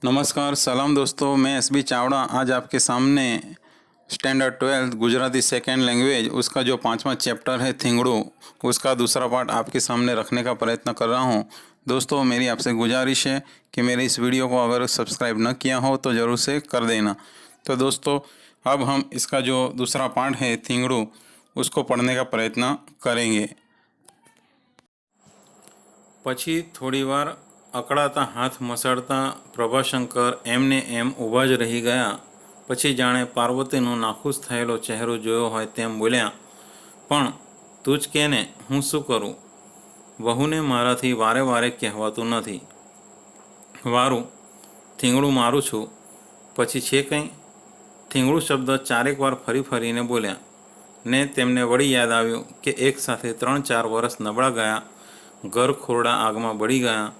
नमस्कार सलाम दोस्तों, मैं एसबी चावड़ा आज आपके सामने स्टैंडर्ड 12 गुजराती सेकेंड लैंग्वेज उसका जो 5वां चैप्टर है थिंगड़ू, उसका दूसरा पार्ट आपके सामने रखने का प्रयत्न कर रहा हूं। दोस्तों, मेरी आपसे गुजारिश है कि मेरे इस वीडियो को अगर सब्सक्राइब न किया हो तो ज़रूर से कर देना। तो दोस्तों, अब हम इसका जो दूसरा पार्ट है थिंगड़ू उसको पढ़ने का प्रयत्न करेंगे। પછી થોડીવાર અકળાતા હાથ મસળતા પ્રભાશંકર એમને એમ ઊભા જ રહી ગયા। પછી જાણે પાર્વતીનો નાખુશ થયેલો ચહેરો જોયો હોય તેમ બોલ્યા, પણ તું જ કે ને, હું શું કરું? વહુને મારાથી વારે વારે કહેવાતું નથી। વારું, થીંગડું મારું છું, પછી છે કંઈ? થીંગડું શબ્દ ચારેક વાર ફરી ફરીને બોલ્યા ને તેમને વળી યાદ આવ્યું કે એક સાથે 3-4 વર્ષ નબળા ગયા। ઘર ખોરડા આગમાં બળી ગયા।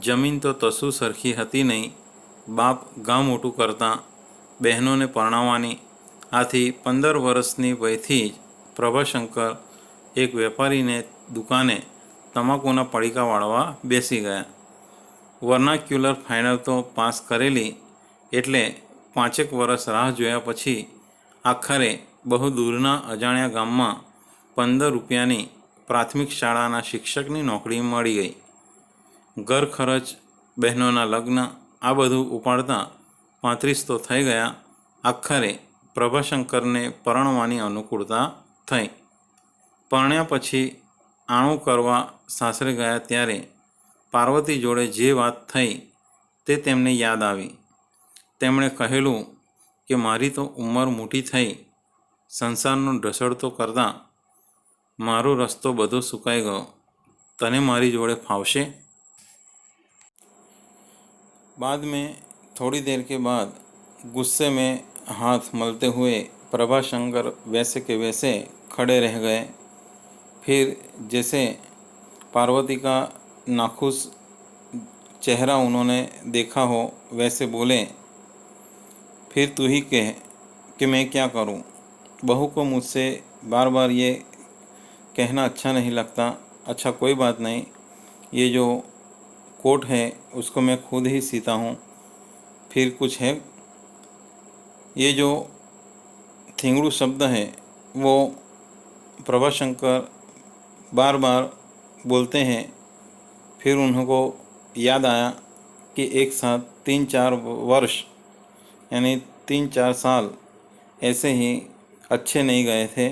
જમીન તો તસુ સરખી હતી નહીં। બાપ ગામ મોટું કરતા, બહેનોને પરણાવવાની। આથી 15 વર્ષની વયથી જ પ્રભાશંકર એક વેપારીને દુકાને તમાકુના પડીકા વાળવા બેસી ગયા। વર્નાક્યુલર ફાઇનલ તો પાસ કરેલી, એટલે 5 વર્ષ રાહ જોયા પછી આખરે બહુ દૂરના અજાણ્યા ગામમાં 15 રૂપિયાની પ્રાથમિક શાળાના શિક્ષકની નોકરી મળી ગઈ। ઘર ખર્ચ, બહેનોના લગ્ન, આ બધું ઉપાડતા 35 તો થઈ ગયા। આખરે પ્રભાશંકરને પરણવાની અનુકૂળતા થઈ। પરણ્યા પછી આણું કરવા સાસરે ગયા ત્યારે પાર્વતી જોડે જે વાત થઈ તે તેમને યાદ આવી। તેમણે કહેલું કે મારી તો ઉંમર મોટી થઈ, સંસારનો ઢસડતો કરતાં मारो रस्तो बधो सुकाई गयो, तने मारी जोड़े फावशे? बाद में थोड़ी देर के बाद गुस्से में हाथ मलते हुए प्रभाशंकर वैसे के वैसे खड़े रह गए। फिर जैसे पार्वती का नाखुश चेहरा उन्होंने देखा हो वैसे बोले, फिर तू ही कह कि मैं क्या करूं? बहू को मुझसे बार बार ये कहना अच्छा नहीं लगता। अच्छा कोई बात नहीं, ये जो कोट है उसको मैं खुद ही सीता हूँ। फिर कुछ है? ये जो थिंगड़ू शब्द है वो प्रभाशंकर बार बार बोलते हैं। फिर उनको याद आया कि एक साथ 3-4 वर्ष यानी 3-4 साल ऐसे ही अच्छे नहीं गए थे।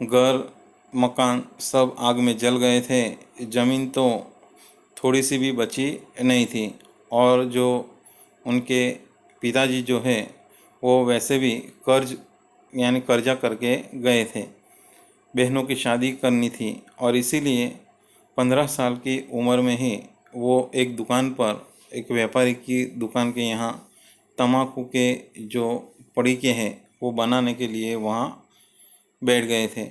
घर मकान सब आग में जल गए थे। ज़मीन तो थोड़ी सी भी बची नहीं थी। और जो उनके पिताजी जो है वो वैसे भी कर्ज यानी कर्जा करके गए थे। बहनों की शादी करनी थी और इसीलिए 15 साल की उम्र में ही वो एक दुकान पर, एक व्यापारी की दुकान के यहाँ तम्बाकू के जो पड़ीके हैं वो बनाने के लिए वहाँ बैठ गए थे।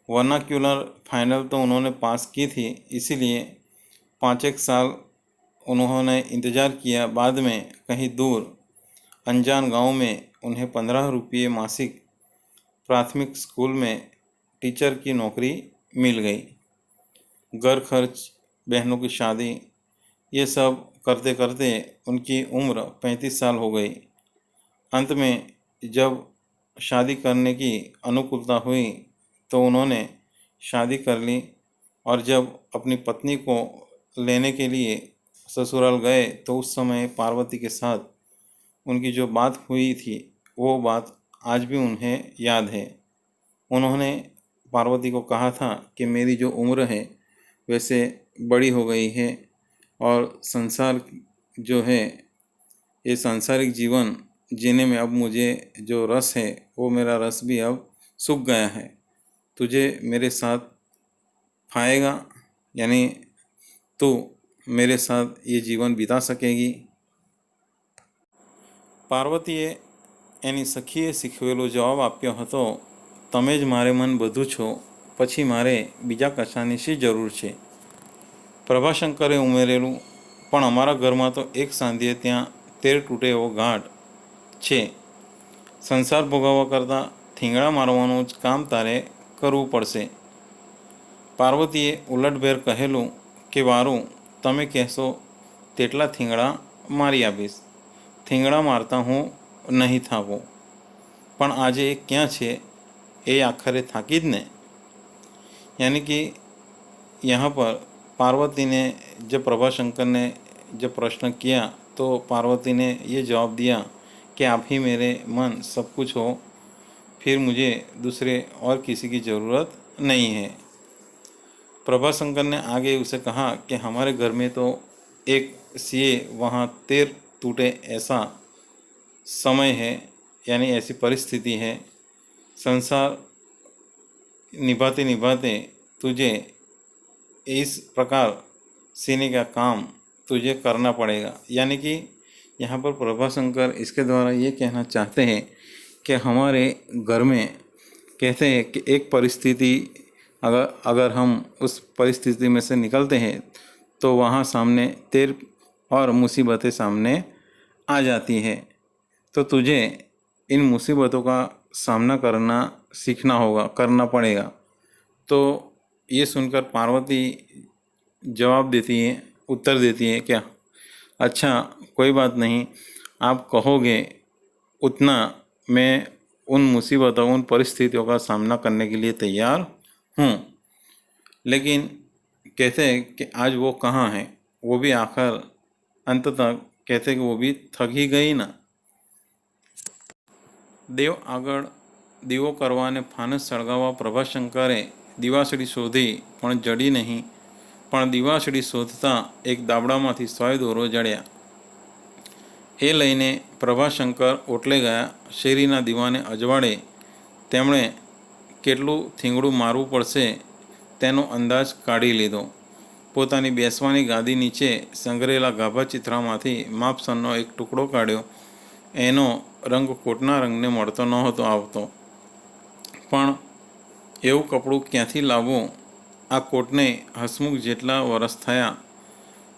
वर्नाक्यूलर फाइनल तो उन्होंने पास की थी, इसीलिए 5-1 साल उन्होंने इंतज़ार किया। बाद में कहीं दूर अनजान गांव में उन्हें 15 रुपये मासिक प्राथमिक स्कूल में टीचर की नौकरी मिल गई। घर खर्च, बहनों की शादी, ये सब करते करते उनकी उम्र 35 साल हो गई। अंत में जब शादी करने की अनुकूलता हुई तो उन्होंने शादी कर ली। और जब अपनी पत्नी को लेने के लिए ससुराल गए तो उस समय पार्वती के साथ उनकी जो बात हुई थी वो बात आज भी उन्हें याद है। उन्होंने पार्वती को कहा था कि मेरी जो उम्र है वैसे बड़ी हो गई है और संसार जो है, ये सांसारिक जीवन जीने में अब मुझे जो रस है वो मेरा रस भी अब सूख गया है। तुझे मेरे साथ फाएगा, यानी तू मेरे साथ ये जीवन बिता सकेगी। पार्वतीए एनी सखीए શીખવેલો જવાબ આપ્યો હતો, તમે જ મારે મન બધું છો, પછી મારે બીજા કશાની શી જરૂર છે? પ્રભાશંકરે ઉમેરેલું, પણ અમારા ઘરમાં તો એક સાંધીએ ત્યાં 13 તૂટે એવો ઘાટ છે। સંસાર ભોગવવા કરતાં થીંગડા મારવાનું જ કામ તારે કરવું પડશે। પાર્વતીએ ઉલટભેર કહેલું કે વારું, તમે કહેશો તેટલા થીંગડા મારી આપીશ. થીંગડા મારતા હું નહીં થાકું, પણ આજે એ ક્યાં છે એ આખરે થાકી જ ને. यानी कि यहाँ पर पार्वती ने जब प्रभाशंकर ने जब प्रश्न किया तो पार्वती ने ये जवाब दिया कि आप ही मेरे मन सब कुछ हो, फिर मुझे दूसरे और किसी की ज़रूरत नहीं है. प्रभाशंकर ने आगे उसे कहा कि हमारे घर में तो एक सीए वहाँ 13 टूटे ऐसा समय है, यानी ऐसी परिस्थिति है. संसार निभाते निभाते तुझे इस प्रकार सीने का काम तुझे करना पड़ेगा. यानी कि यहाँ पर प्रभाशंकर इसके द्वारा ये कहना चाहते हैं कि हमारे घर में कहते हैं कि एक परिस्थिति अगर हम उस परिस्थिति में से निकलते हैं तो वहाँ सामने तेर और मुसीबतें सामने आ जाती है. तो तुझे इन मुसीबतों का सामना करना सीखना होगा, करना पड़ेगा. तो ये सुनकर पार्वती जवाब देती है, उत्तर देती है क्या, अच्छा कोई बात नहीं, आप कहोगे उतना मैं उन मुसीबतों, उन परिस्थितियों का सामना करने के लिए तैयार हूँ. लेकिन कहते हैं कि आज वो कहाँ है, वो भी आखिर अंत तक कहते कि वो भी थक ही गई ना. देव આગળ દીવો કરવાને ફાનસ સળગાવવા પ્રભાશંકરે દીવાસળી શોધી પણ જડી નહીં, પણ દીવાસળી શોધતા એક દાબડામાંથી 100 દોરો જડ્યા. એ લઈને પ્રભાશંકર ઓટલે ગયા. શેરીના દીવાને અજવાળે તેમણે કેટલું થીંગડું મારવું પડશે તેનો અંદાજ કાઢી લીધો. પોતાની બેસવાની ગાદી નીચે સંગ્રહેલા ગાભા ચિત્રામાંથી માપસરનો એક ટુકડો કાઢ્યો. એનો રંગ કોટના રંગને મળતો નહોતો આવતો, પણ એવું કપડું ક્યાંથી લાવવું? આ કોટને હસમુખ જેટલા વરસ થયા.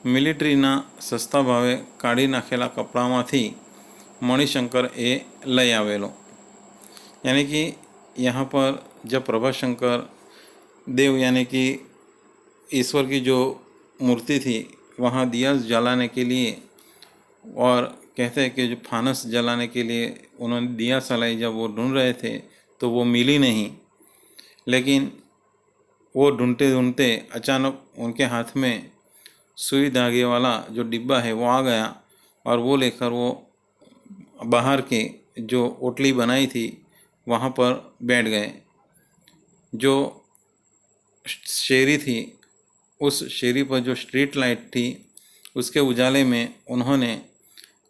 મિલિટરીના સસ્તા ભાવે કાઢી નાખેલા કપડામાંથી મણિશંકર એ લઈ આવેલો. यानी कि यहाँ पर जब प्रभाशंकर देव यानी कि ईश्वर की जो मूर्ति थी वहाँ दिया जलाने के लिए, और कहते हैं कि जो फानस जलाने के लिए उन्होंने दिया सलाई, जब वो ढूंढ रहे थे तो वो मिली नहीं. लेकिन वो ढूंढते ढूंढते अचानक उनके हाथ में सुई धागे वाला जो डिब्बा है वो आ गया, और वो लेकर वो बाहर के जो ओटली बनाई थी वहाँ पर बैठ गए. जो शेरी थी, उस शेरी पर जो स्ट्रीट लाइट थी उसके उजाले में उन्होंने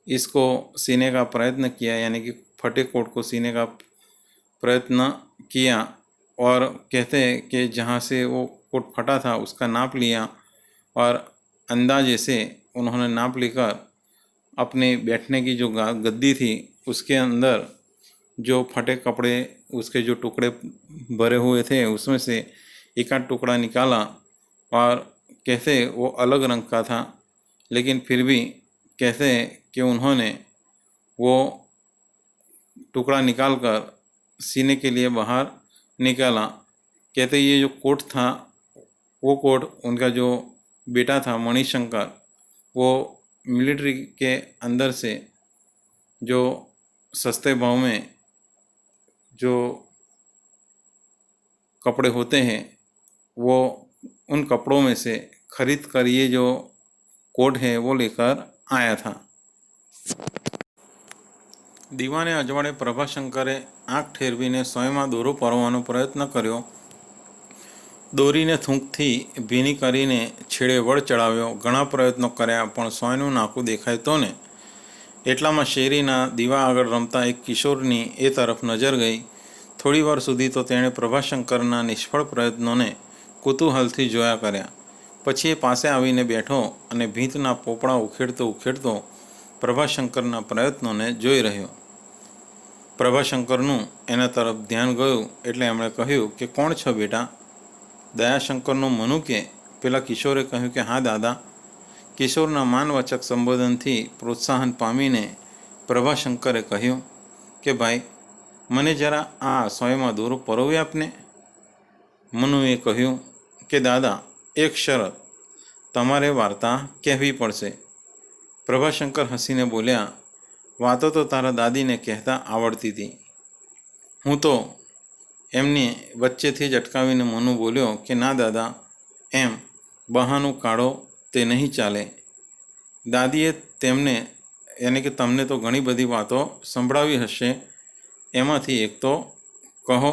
इसको सीने का प्रयत्न किया, यानी कि फटे कोट को सीने का प्रयत्न किया. और कहते हैं कि जहाँ से वो कोट फटा था उसका नाप लिया, और अंदाजे से उन्होंने नाप लेकर अपने बैठने की जो गद्दी थी उसके अंदर जो फटे कपड़े, उसके जो टुकड़े भरे हुए थे उसमें से एक आध टुकड़ा निकाला, और कहते वो अलग रंग का था. लेकिन फिर भी कहते कि उन्होंने वो टुकड़ा निकालकर सीने के लिए बाहर निकाला. कहते ये जो कोट था, वो कोट उनका जो बेटा था मणिशंकर, वो मिलिट्री के अंदर से जो सस्ते भाव में जो कपड़े होते हैं वो उन कपड़ों में से खरीद कर ये जो कोट है वो लेकर आया था. દીવાને અજવાળે પ્રભાશંકરે આંખ ઠેરવીને સોયમાં દોરો પરવાનો પ્રયત્ન કર્યો. દોરીને થૂંકથી ભીની કરીને છેડે વળ ચડાવ્યો. ઘણા પ્રયત્નો કર્યા પણ સોયનું નાકું દેખાય ને. એટલામાં શેરીના દીવા આગળ રમતા એક કિશોરની એ તરફ નજર ગઈ. થોડી વાર સુધી તો તેણે પ્રભાશંકરના નિષ્ફળ પ્રયત્નોને કુતૂહલથી જોયા કર્યા. પછી એ પાસે આવીને બેઠો અને ભીંતના પોપડા ઉખેડતો ઉખેડતો પ્રભાશંકરના પ્રયત્નોને જોઈ રહ્યો. પ્રભાશંકરનું એના તરફ ધ્યાન ગયું એટલે એમણે કહ્યું કે કોણ છો બેટા? દયાશંકરનું મનુ કે? પેલા કિશોરે કહ્યું કે હા દાદા. કિશોરના માનવાચક સંબોધનથી પ્રોત્સાહન પામીને પ્રભાશંકરે કહ્યું કે ભાઈ મને જરા આ સોયમાં દોરો પરોવી આપને. મનુએ કહ્યું કે દાદા એક શરત, તમારે વાર્તા કહેવી પડશે. પ્રભાશંકર હસીને બોલ્યા, વાતો તો તારા દાદીને કહેતા આવડતી હતી. હું તો એમને વચ્ચેથી જ અટકાવીને મનુ બોલ્યો કે ના દાદા, એમ બહાનું કાઢો તે નહીં ચાલે. દાદીએ તેમને યાની કે તમને તો ઘણી બધી વાતો સંભળાવી હશે, એમાંથી એક તો કહો.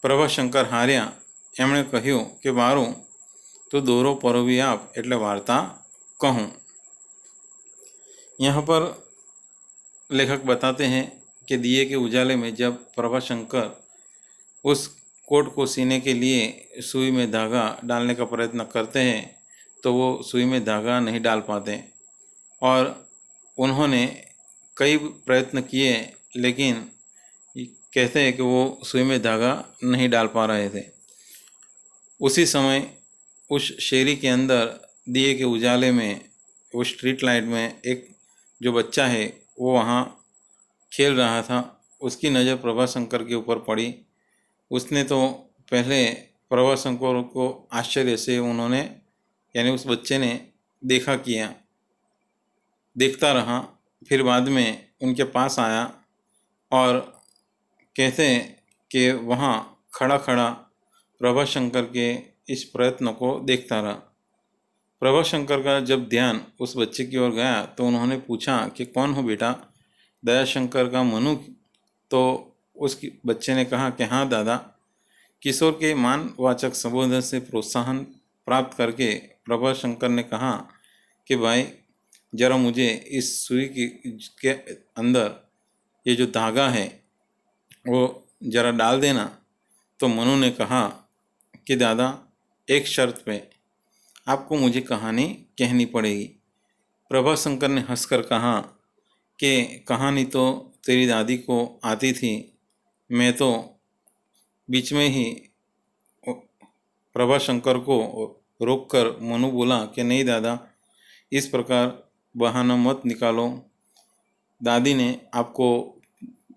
પ્રભાશંકર હાર્યા. એમણે કહ્યું કે વારું, તું દોરો પરોવી આપ એટલે વાર્તા कहूँ. यहाँ पर लेखक बताते हैं कि दिए के उजाले में जब प्रभाशंकर उस कोट को सीने के लिए सुई में धागा डालने का प्रयत्न करते हैं तो वो सुई में धागा नहीं डाल पाते और उन्होंने कई प्रयत्न किए लेकिन कहते हैं कि वो सुई में धागा नहीं डाल पा रहे थे. उसी समय उस शेरी के अंदर दिए के उजाले में उस स्ट्रीट लाइट में एक जो बच्चा है वो वहाँ खेल रहा था. उसकी नज़र प्रभाशंकर के ऊपर पड़ी. उसने तो पहले प्रभाशंकर को आश्चर्य से उन्होंने यानी उस बच्चे ने देखता रहा. फिर बाद में उनके पास आया और कहते हैं कि वहाँ खड़ा खड़ा प्रभाशंकर के इस प्रयत्न को देखता रहा. प्रभाशंकर का जब ध्यान उस बच्चे की ओर गया तो उन्होंने पूछा कि कौन हो बेटा? दयाशंकर का मनु. तो उस बच्चे ने कहा कि हाँ दादा. किशोर के मानवाचक संबोधन से प्रोत्साहन प्राप्त करके प्रभाशंकर ने कहा कि भाई जरा मुझे इस सुई के अंदर ये जो धागा है वो जरा डाल देना. तो मनु ने कहा कि दादा, एक शर्त पे आपको मुझे कहानी कहनी पड़ेगी. प्रभाशंकर ने हंसकर कहा कि कहानी तो तेरी दादी को आती थी. मैं तो बीच में ही प्रभाशंकर को रोककर मनु बोला कि नहीं दादा, इस प्रकार बहाना मत निकालो. दादी ने आपको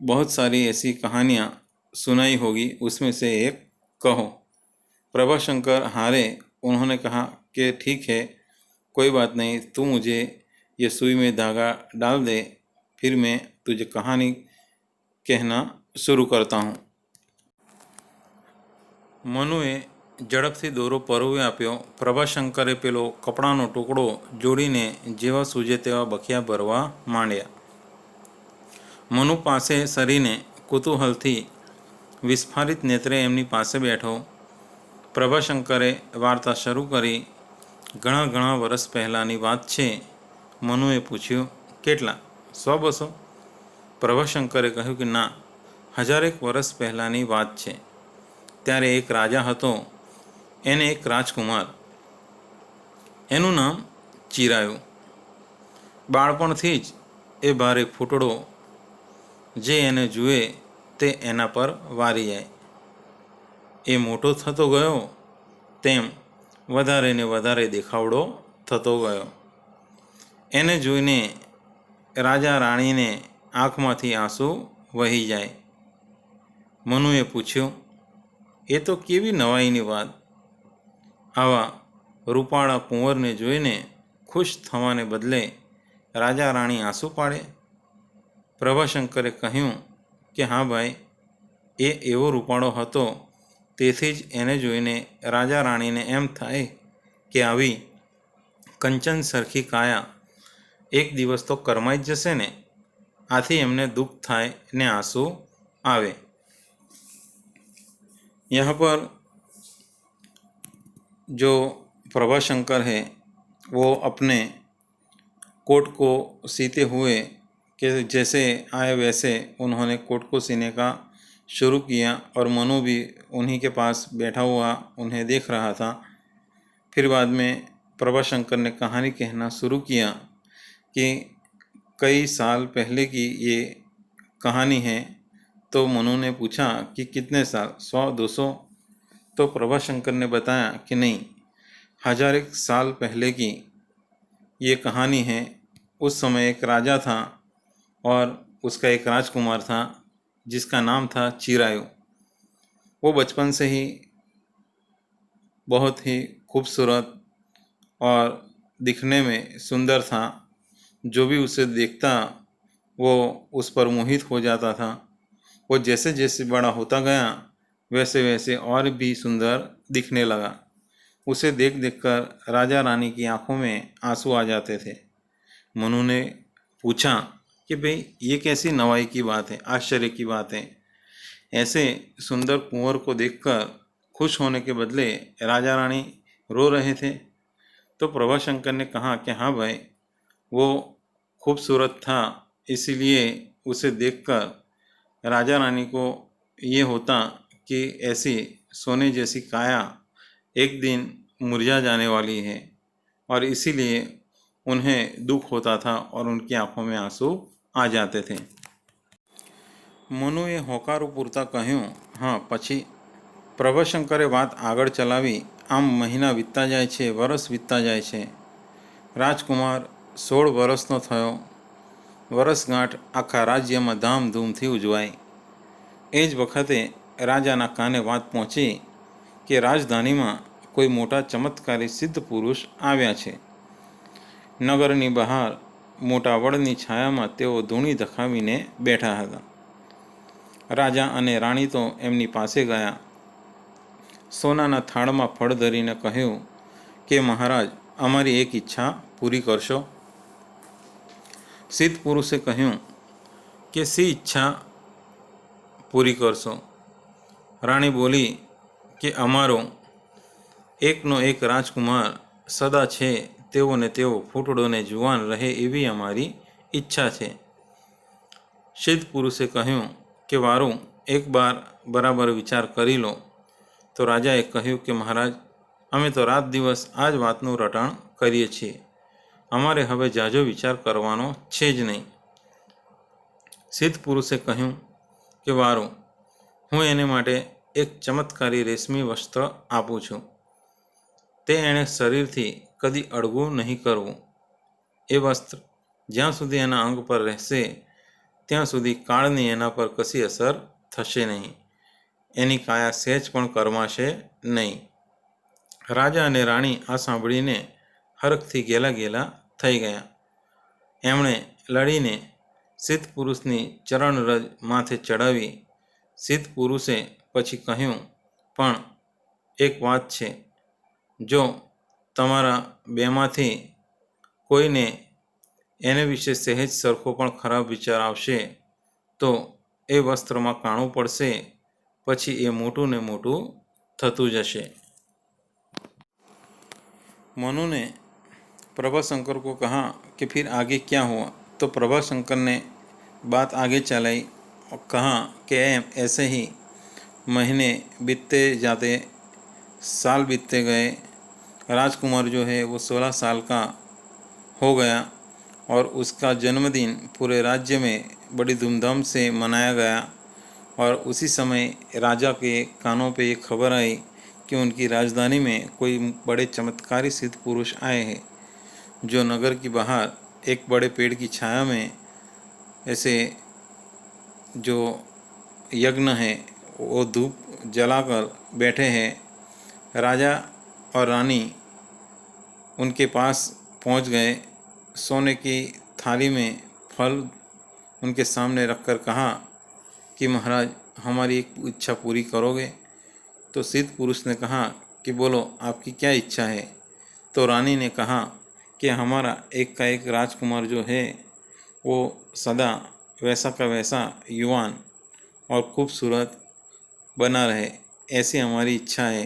बहुत सारी ऐसी कहानियाँ सुनाई होगी, उसमें से एक कहो. प्रभाशंकर हारे. उन्होंने कहा कि ठीक है, कोई बात नहीं, तू मुझे ये सुई में धागा डाल दे, फिर मैं तुझे कहानी कहना शुरू करता हूँ. મનુએ ઝડપથી દોરો પરોવી આપ્યો. પ્રભાશંકરે પેલો કપડાનો ટુકડો જોડીને જેવા સૂજે તેવા બખિયા ભરવા માંડ્યા. મનુ પાસે સરીને કુતૂહલથી વિસ્ફારિત નેત્રે એમની પાસે બેઠો. પ્રભાશંકરે વાર્તા શરૂ કરી. ઘણા ઘણા વર્ષ પહેલાંની વાત છે. મનુએ પૂછ્યું, કેટલા? 100-200? પ્રભાશંકરે કહ્યું કે ના, 1000 વર્ષ પહેલાંની વાત છે. ત્યારે એક રાજા હતો. એને એક રાજકુમાર. એનું નામ ચિરાયુ. બાળપણથી જ એ ભારે ફૂટડો, જે એને જુએ તે એના પર વારી જાય. એ મોટો થતો ગયો તેમ વધારે ને વધારે દેખાવડો થતો ગયો. એને જોઈને રાજા રાણીને આંખમાંથી આંસુ વહી જાય. મનુએ પૂછ્યું, એ તો કેવી નવાઈની વાત! આવા રૂપાળા કુંવરને જોઈને ખુશ થવાને બદલે રાજા રાણી આંસુ પાડે? પ્રભાશંકરે કહ્યું કે હા ભાઈ, એ એવો રૂપાળો હતો, તેથી જ એને જોઈને રાજા રાણીને એમ થાય કે આવી કંચન સરખી કાયા એક દિવસ તો કરમાઈ જ જશે ને. આથી એમને દુઃખ થાય ને આંસુ આવે. यहाँ पर जो प्रभाशंकर है वो अपने कोट को सीते हुए कि जैसे आए वैसे उन्होंने कोट को सीने का शुरू किया और मनु भी उन्हीं के पास बैठा हुआ उन्हें देख रहा था. फिर बाद में प्रभाशंकर ने कहानी कहना शुरू किया कि कई साल पहले की ये कहानी है. तो मनु ने पूछा कि कितने साल? 100-200? तो प्रभाशंकर ने बताया कि नहीं, 1000 साल पहले की ये कहानी है. उस समय एक राजा था और उसका एक राजकुमार था जिसका नाम था चिरायु. वो बचपन से ही बहुत ही खूबसूरत और दिखने में सुंदर था. जो भी उसे देखता वो उस पर मोहित हो जाता था। वो जैसे जैसे बड़ा होता गया वैसे वैसे और भी सुंदर दिखने लगा। उसे देख देखकर राजा रानी की आंखों में आंसू आ जाते थे। मनु ने पूछा कि भाई ये कैसी नवाई की बात है, आश्चर्य की बात है। ऐसे सुंदर कुंवर को देखकर खुश होने के बदले राजा रानी रो रहे थे। तो प्रभाशंकर ने कहा कि हाँ भाई, वो खूबसूरत था, इसीलिए उसे देखकर राजा रानी को ये होता कि ऐसी सोने जैसी काया एक दिन मुरझा जाने वाली है, और इसीलिए उन्हें दुख होता था और उनकी आंखों में आंसू आ जाते थे। મનુએ હોકારો પૂરતા કહ્યું, હા પછી? પ્રભાશંકરે વાત આગળ ચલાવી, આમ મહિના વીતતા જાય છે, વરસ વીતતા જાય છે. રાજકુમાર 16 વર્ષનો થયો. વરસગાંઠ આખા રાજ્યમાં ધામધૂમથી ઉજવાઈ. એ જ વખતે રાજાના કાને વાત પહોંચી કે રાજધાનીમાં કોઈ મોટા ચમત્કારી સિદ્ધ પુરુષ આવ્યા છે. નગરની બહાર મોટા વડની છાયામાં તેઓ ધૂણી ધખાવીને બેઠા હતા. રાજા અને રાણી તો એમની પાસે ગયા. સોનાના થાળમાં ફળ ધરીને કહ્યું કે મહારાજ, અમારી એક ઈચ્છા પૂરી કરશો? સિદ્ધ પુરુષે કહ્યું કે શી ઈચ્છા પૂરી કરશો? રાણી બોલી કે અમારો એકનો એક રાજકુમાર સદા છે તેવો ને તેવો ફૂટડો ને જુવાન રહે એવી અમારી ઈચ્છા છે. સિદ્ધ પુરુષે કહ્યું કે વારું, એક બાર બરાબર વિચાર કરી લો. તો રાજાએ કહ્યું કે મહારાજ, અમે તો રાત દિવસ આ જ વાતનું રટણ કરીએ છીએ. અમારે હવે જાજો વિચાર કરવાનો છે જ નહીં. સિદ્ધ પુરુષે કહ્યું કે વારું, હું એને માટે એક ચમત્કારી રેશમી વસ્ત્ર આપું છું. તે એણે શરીરથી કદી અળગું નહીં કરવું. એ વસ્ત્ર જ્યાં સુધી એના અંગ પર રહેશે ત્યાં સુધી કાળની એના પર કશી અસર થશે નહીં. એની કાયા સહેજ પણ કરમાશે નહીં. રાજા અને રાણી આ સાંભળીને હરખથી ગેલા ગેલા થઈ ગયા. એમણે લડીને સિદ્ધ પુરુષની ચરણરજ માથે ચડાવી. સિદ્ધ પુરુષે પછી કહ્યું, પણ એક વાત છે, જો તમારા બેમાંથી કોઈને એને વિશે સહેજ સરખો પણ ખરાબ વિચાર આવશે તો એ વસ્ત્રમાં કાણું પડશે, પછી એ મોટું ને મોટું થતું જશે. मनु ने प्रभाशंकर को कहा कि फिर आगे क्या हुआ? तो प्रभाशंकर ने बात आगे चलाई और कहा कि ऐसे ही महीने बीतते जाते, साल बीतते गए. राजकुमार जो है वो 16 साल का हो गया और उसका जन्मदिन पूरे राज्य में बड़ी धूमधाम से मनाया गया. और उसी समय राजा के कानों पे ये खबर आई कि उनकी राजधानी में कोई बड़े चमत्कारी सिद्ध पुरुष आए हैं, जो नगर की बाहर एक बड़े पेड़ की छाया में ऐसे जो यज्ञ है वो धूप जलाकर बैठे हैं. राजा और रानी उनके पास पहुंच गए. सोने की थाली में फल उनके सामने रखकर कहा कि महाराज, हमारी एक इच्छा पूरी करोगे? तो सिद्ध पुरुष ने कहा कि बोलो, आपकी क्या इच्छा है? तो रानी ने कहा कि हमारा एक का एक राजकुमार जो है वो सदा वैसा का वैसा युवान और खूबसूरत बना रहे, ऐसी हमारी इच्छा है.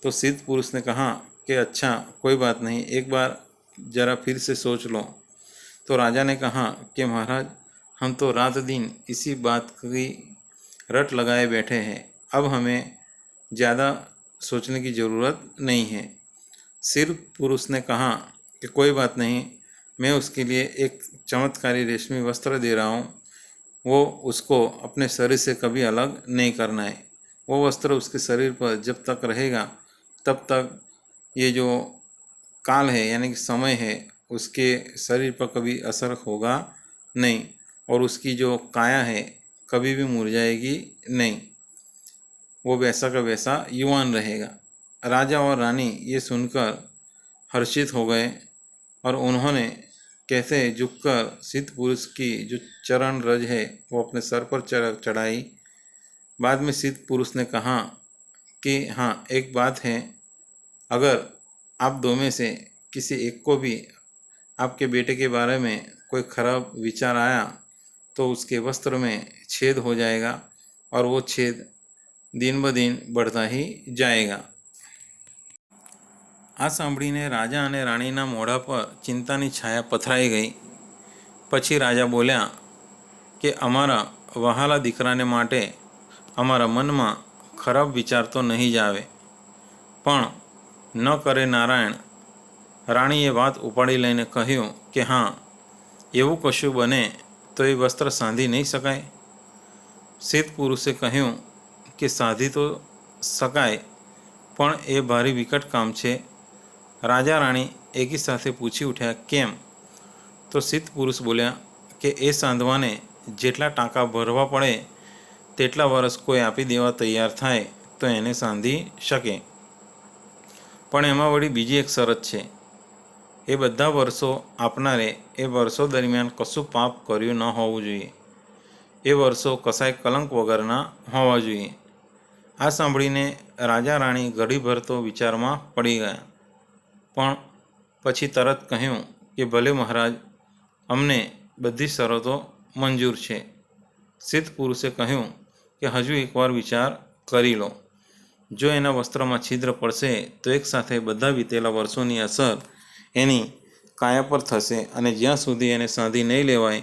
तो सिद्ध पुरुष ने कहा कि अच्छा, कोई बात नहीं, एक बार ज़रा फिर से सोच लो. तो राजा ने कहा कि महाराज, हम तो रात दिन इसी बात की रट लगाए बैठे हैं, अब हमें ज़्यादा सोचने की ज़रूरत नहीं है. सिद्ध पुरुष ने कहा कि कोई बात नहीं, मैं उसके लिए एक चमत्कारी रेशमी वस्त्र दे रहा हूँ. वो उसको अपने शरीर से कभी अलग नहीं करना है. वो वस्त्र उसके शरीर पर जब तक रहेगा तब तक ये जो काल है यानी कि समय है उसके शरीर पर कभी असर होगा नहीं, और उसकी जो काया है कभी भी मुरझाएगी नहीं. वो वैसा का वैसा युवान रहेगा. राजा और रानी ये सुनकर हर्षित हो गए और उन्होंने कैसे झुककर सिद्ध पुरुष की जो चरण रज है वो अपने सर पर चढ़ाई। बाद में सिद्ध पुरुष ने कहा कि हाँ, एक बात है, अगर आप दो में से किसी एक को भी आपके बेटे के बारे में कोई खराब विचार आया तो उसके वस्त्र में छेद हो जाएगा और वो छेद दिन ब दिन बढ़ता ही जाएगा। આ સાંભળીને રાજા અને રાણીના મોઢા પર ચિંતાની છાયા પથરાઈ ગઈ। પછી રાજા બોલ્યા કે અમારા વહાલા દીકરાને માટે અમારા મનમાં ખરાબ વિચાર તો નહીં જ આવે, પણ ન કરે નારાયણ। રાણીએ વાત ઉપાડી લઈને કહ્યું કે હા, એવું કશું બને તો એ વસ્ત્ર સાંધી નહીં શકાય? સિદ્ધ પુરુષે કહ્યું કે સાધી તો શકાય, પણ એ ભારે વિકટ કામ છે। રાજા રાણી એકી સાથે પૂછી ઉઠ્યા, કેમ? તો સિદ્ધ પુરુષ બોલ્યા કે એ સાંધવાને જેટલા ટાંકા ભરવા પડે તેટલા વર્ષ કોઈ આપી દેવા તૈયાર થાય તો એને સાંધી શકે, પણ એમાં વળી બીજી એક શરત છે, એ બધા વર્ષો આપનારે એ વર્ષો દરમિયાન કશું પાપ કર્યું ન હોવું જોઈએ, એ વર્ષો કસાય કલંક વગરના હોવા જોઈએ। આ સાંભળીને રાજા રાણી ઘડીભર તો વિચારમાં પડી ગયા, પણ પછી તરત કહ્યું કે ભલે મહારાજ, અમને બધી શરતો મંજૂર છે। સિદ્ધ પુરુષે કહ્યું કે હજુ એકવાર વિચાર કરી લો, જો એના વસ્ત્રમાં છિદ્ર પડશે તો એકસાથે બધા વીતેલા વર્ષોની અસર એની કાયા પર થશે અને જ્યાં સુધી એને સાંધી નહીં લેવાય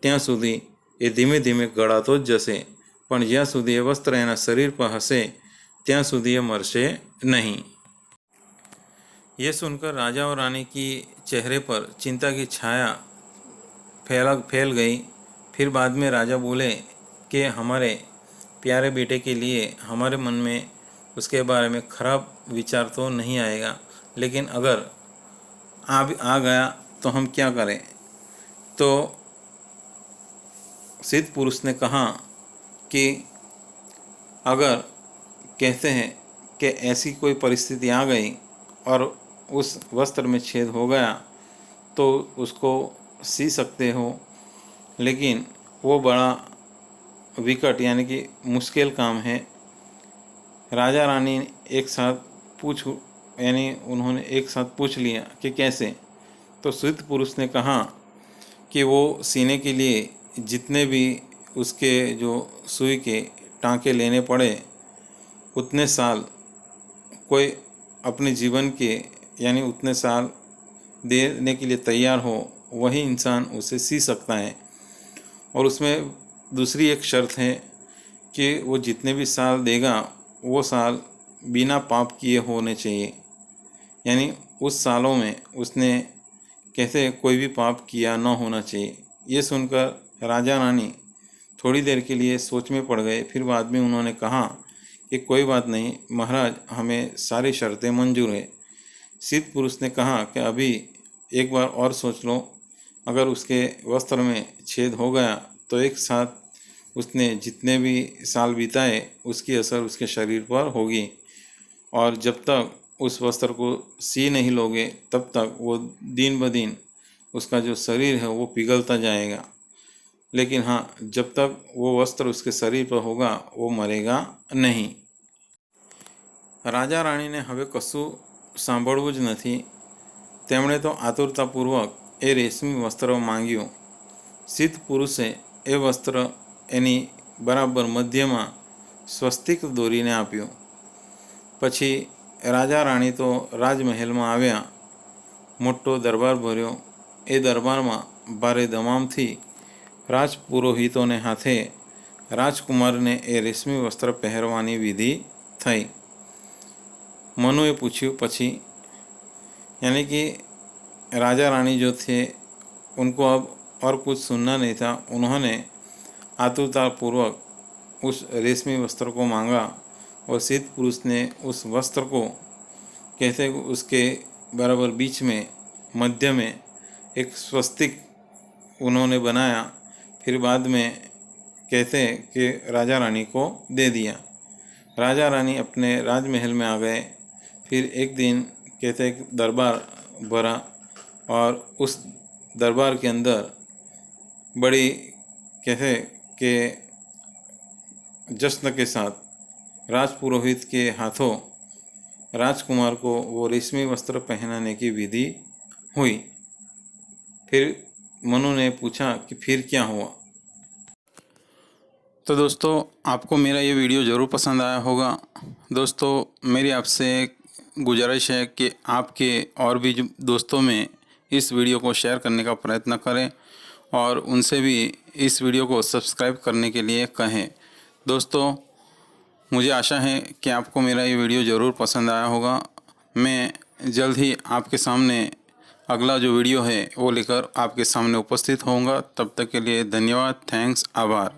ત્યાં સુધી એ ધીમે ધીમે ગળાતો જ જશે, પણ જ્યાં સુધી એ વસ્ત્ર એના શરીર પર હશે ત્યાં સુધી એ મરશે नहीं। ये सुनकर राजा और रानी की चेहरे पर चिंता की छाया फैल गई। फिर बाद में राजा बोले कि हमारे प्यारे बेटे के लिए हमारे मन में उसके बारे में खराब विचार तो नहीं आएगा, लेकिन अगर आ गया तो हम क्या करें? तो सिद्ध पुरुष ने कहा कि अगर कहते हैं कि ऐसी कोई परिस्थिति आ गई और उस वस्त्र में छेद हो गया तो उसको सी सकते हो, लेकिन वो बड़ा विकट यानी कि मुश्किल काम है। राजा रानी एक साथ उन्होंने एक साथ पूछ लिया कि कैसे? तो सिद्ध पुरुष ने कहा कि वो सीने के लिए जितने भी उसके जो सुई के टांके लेने पड़े उतने साल कोई अपने जीवन के यानी उतने साल देने के लिए तैयार हो, वही इंसान उसे सी सकता है। और उसमें दूसरी एक शर्त है कि वो जितने भी साल देगा वो साल बिना पाप किए होने चाहिए, यानी उस सालों में उसने कैसे कोई भी पाप किया न होना चाहिए। ये सुनकर राजा रानी थोड़ी देर के लिए सोच में पड़ गए। फिर बाद में उन्होंने कहा कि कोई बात नहीं महाराज, हमें सारी शर्तें मंजूर है। सिद्ध पुरुष ने कहा कि अभी एक बार और सोच लो, अगर उसके वस्त्र में छेद हो गया तो एक साथ उसने जितने भी साल बिताए उसकी असर उसके शरीर पर होगी, और जब तक उस वस्त्र को सी नहीं लोगे तब तक वो दिन ब दिन उसका जो शरीर है वो पिघलता जाएगा, लेकिन हाँ, जब तक वो वस्त्र उसके शरीर पर होगा वो मरेगा नहीं। राजा राणी ने हवे कशुं सांभळवुं ज नथी। તેમણે તો આતુરતાપૂર્વક એ રેશમી વસ્ત્ર માંગ્યું। સિદ્ધ પુરુષે એ વસ્ત્ર એની બરાબર મધ્યમાં સ્વસ્તિક દોરીને આપ્યું। પછી રાજા રાણી તો રાજમહેલમાં આવ્યા, મોટો દરબાર ભર્યો। એ દરબારમાં ભારે દમામથી રાજપુરોહિતોને હાથે રાજકુમારને એ રેશમી વસ્ત્ર પહેરવાની વિધિ થઈ। मनुए पूछ्યું પછી, यानी कि राजा रानी जो थे उनको अब और कुछ सुनना नहीं था। उन्होंने आतुरतापूर्वक उस रेशमी वस्त्र को मांगा और सिद्ध पुरुष ने उस वस्त्र को कैसे उसके बराबर बीच में मध्य में एक स्वस्तिक उन्होंने बनाया। फिर बाद में कहते कि राजा रानी को दे दिया। राजा रानी अपने राजमहल में आ गए। फिर एक दिन कहते दरबार भरा और उस दरबार के अंदर बड़ी कैसे कि जश्न के साथ राजपुरोहित के हाथों राजकुमार को वो रेशमी वस्त्र पहनाने की विधि हुई। फिर मनु ने पूछा कि फिर क्या हुआ। तो दोस्तों, आपको मेरा ये वीडियो ज़रूर पसंद आया होगा। दोस्तों, मेरी आपसे गुजारिश है कि आपके और भी जो दोस्तों में इस वीडियो को शेयर करने का प्रयत्न करें और उनसे भी इस वीडियो को सब्सक्राइब करने के लिए कहें। दोस्तों, मुझे आशा है कि आपको मेरा ये वीडियो ज़रूर पसंद आया होगा। मैं जल्द ही आपके सामने अगला जो वीडियो है वो लेकर आपके सामने उपस्थित होऊंगा। तब तक के लिए धन्यवाद, थैंक्स, आभार।